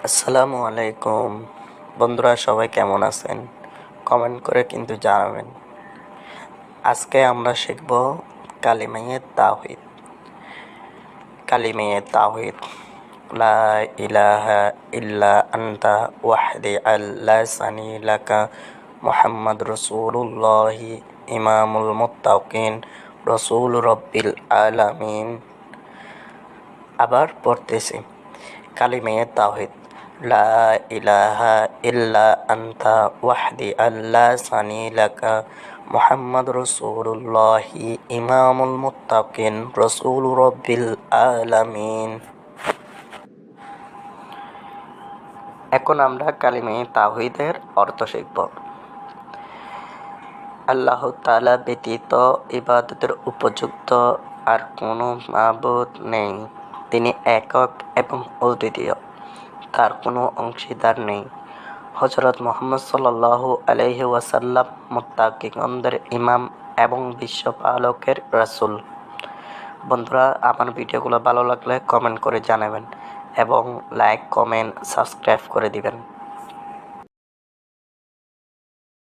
আসসালামু আলাইকুম। বন্ধুরা সবাই কেমন আছেন? কমেন্ট করে কিন্তু জানাবেন। আজকে আমরা শিখব কালিমায়ে তাওহীদ। কালিমায়ে তাওহীদ, লা ইলাহা ইল্লা আনতা ওয়াহদি লা শারীকা লাকা মুহাম্মাদ রাসূলুল্লাহি ইমামুল মুত্তাকিন রাসূল রাব্বিল আলামিন। আবার পড়তেছি, কালিমায়ে তাওহীদ, লা ইলাহা ইল্লা আনতা ওয়াহদি লা শারীকা লাকা মুহাম্মাদ রাসূলুল্লাহি ইমামুল মুত্তাকিন রাসূল রাব্বিল আলামিন। এখন আমরা কালিমায়ে তাওহীদের অর্থ শিখব। আল্লাহ তাআলা ব্যতীত ইবাদতের উপযুক্ত আর কোনো মাবুদ নেই। তিনি একক এবং অদ্বিতীয়, তার কোনো অংশীদার নেই। হযরত মুহাম্মদ সাল্লাল্লাহু আলাইহি ওয়াসাল্লাম মুত্তাকিনদের ইমাম এবং বিশ্বপালকের রাসূল। বন্ধুরা, আমার ভিডিওগুলো ভালো লাগলে কমেন্ট করে জানাবেন এবং লাইক, কমেন্ট, সাবস্ক্রাইব করে দিবেন।